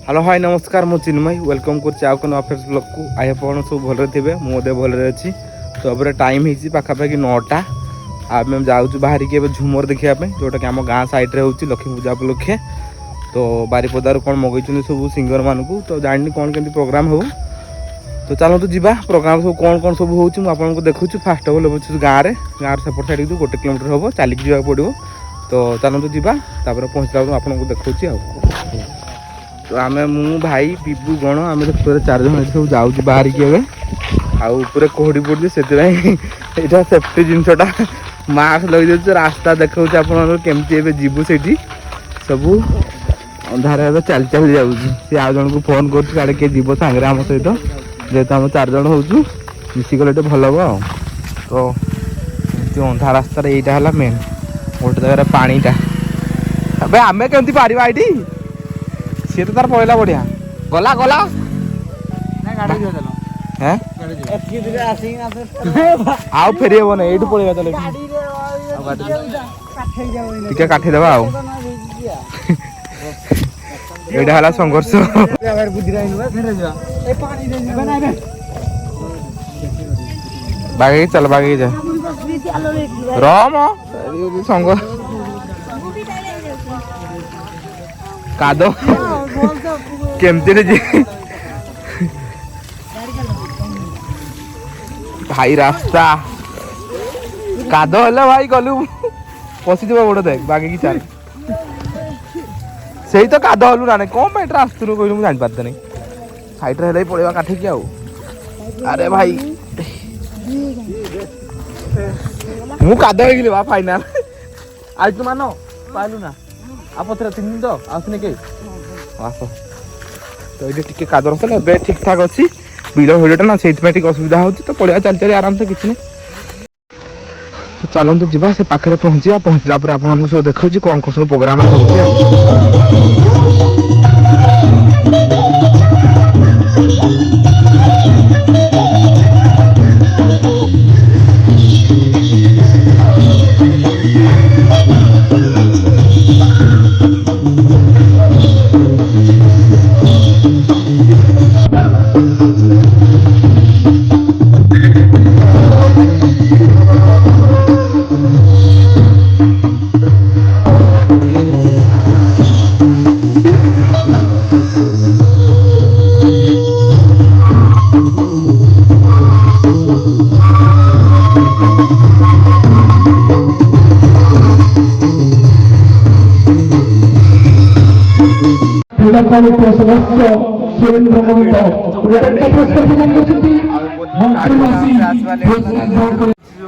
hello hi नमस्कार मु चिन्मय welcome कर ऑफिस ब्लॉग को आई आप सब भल थे मुझे भल अच्छी तो अब टाइम हो पाखापाखि 9टा आम जाऊँ बाहर की झूमर देखापी जोटा कि आम गाँ सैड्रे हो लक्ष्मी पूजा उपलक्षे तो बारिपदार कौन मगई सब सिंगर मानक तो जानी कौन केमती प्रोग्राम हो तो चलते जी प्रोग्राम सब कौन सब हो देखुँ फास्ट अफ अल गाँव गाँव सेपट साइड गोटे किलोमीटर हम चलिक जावाक पड़ो तो चलते जी पहुँचला आपको देखा तो आम मु भाई बिबू गण आम पूरे 4 जन सब जाऊँ बाहर की आउ पूरे कोहड़ी पड़ी से यहाँ सेफ्टी जिनसटा मास्क लगे दे रास्ता देखा आपमती जीवु से सब अंधार चल चल जाऊँ सी आ जन को फोन कर किए जीव सांगे आम सहित जेहेतु आम 4 जन हो मिसिगले तो भल हम तो अंधा रास्तार यहाँ है मेन गोटे जगह पानीटा अबे आम केमती पारिबा ये सी तो तार पड़ा बढ़िया गला गला आउ फेरी हे ना ये पड़ेगा चलो टे काटिदेवा यहाँ है संघर्ष बागे चल बागे जा रम संघर्ष कादो केमती भाई रास्ता कादो है भाई गलु पशिज गोड़ देख बागे की चल से तो कादो हलु ना कौन पैट आसतु कहलु मुझे जानी पारते नहीं सैड्रे हेल्ले पड़ेगा काठिकी आउ अरे भाई मु कादो हो बा फाइनाल आज तू मान पालु ना आ पत्र 3 दिन तो आसने के आस तो ये टिके कादर हे ठीक ठाक अच्छी बिल भिड़टा ना से असुविधा हो तो पड़िया चल चल आराम से किसी तो चलते जी से पाखे पहुँचा पहुँचला आप सब देखा कौन कौन सब प्रोग्राम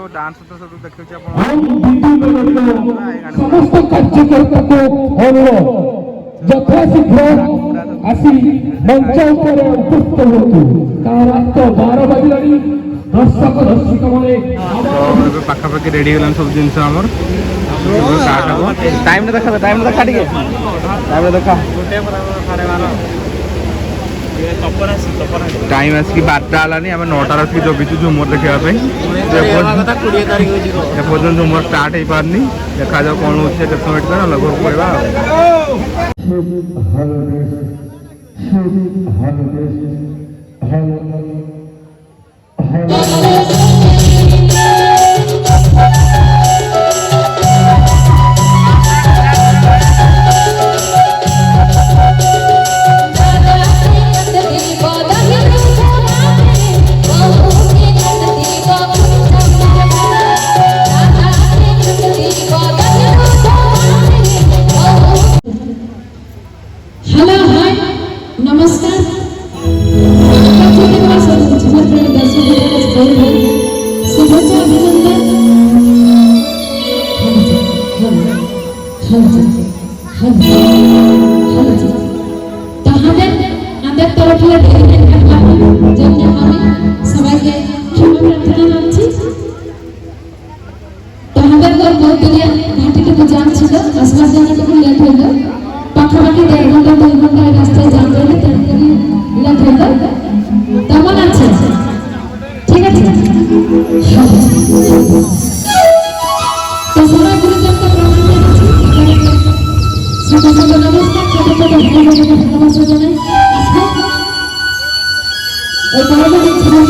डांस तो सब देखिए समस्त कार्यकर्ता को यथाशीघ्र आसी मंच उपस्थित होतु रात 12 बजलानी दर्शक दर्शिका माने पाखापाखि रेडी होलन सब जिनस हमर टाइम देखा टिके टाइम देखा टाइम आसिक 12टा है आम 9टार आसिक जगिचु झूमर देखापी एपर्तन झूमर स्टार्ट हो पारनी देखा जाओ कौन हो समय लगभग पड़ा नमस्कार शुभेच्छा पाखापाखि 1.5 घंटा 2 घंटा रास्ते जाम रहे तेमन আছে ঠিক আছে তো সবাই গুরুজনকে প্রণাম জানাচ্ছি ছোট ছোট নমস্কার ছোট ছোট ভালোবাসা জানাই ওই বড়দের খেলা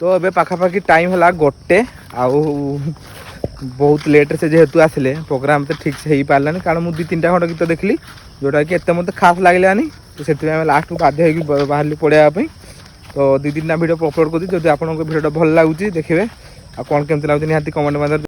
तो ଏବେ ପାଖାପାଖି ଟାଇମ୍ ହେଲା 1 ଆଉ ବହୁତ ଲେଟ୍ରେ ସେ ଯେହେତୁ ଆସିଲେ ପ୍ରୋଗ୍ରାମ୍ ତ ଠିକ୍ ସେ ହେଇପାରିଲାନି କାରଣ ମୁଁ 2-3ଟା ଖଣ୍ଡ ଗୀତ ଦେଖିଲି ଯେଉଁଟାକି ଏତେ ମୋତେ ଖାସ୍ ଲାଗିଲାନି ତ ସେଥିପାଇଁ ଆମେ ଲାଷ୍ଟକୁ ବାଧ୍ୟ ହେଇକି ବାହାରିଲି ପଳେଇବା ପାଇଁ ତ 2-3ଟା ଭିଡ଼ିଓ ଅପଲୋଡ଼ କରୁଛି ଯଦି ଆପଣଙ୍କ ଭିଡ଼ିଓଟା ଭଲ ଲାଗୁଛି ଦେଖିବେ ଆଉ କ'ଣ କେମିତି ଲାଗୁଛି ନିହାତି କମେଣ୍ଟ ମାଧ୍ୟମରେ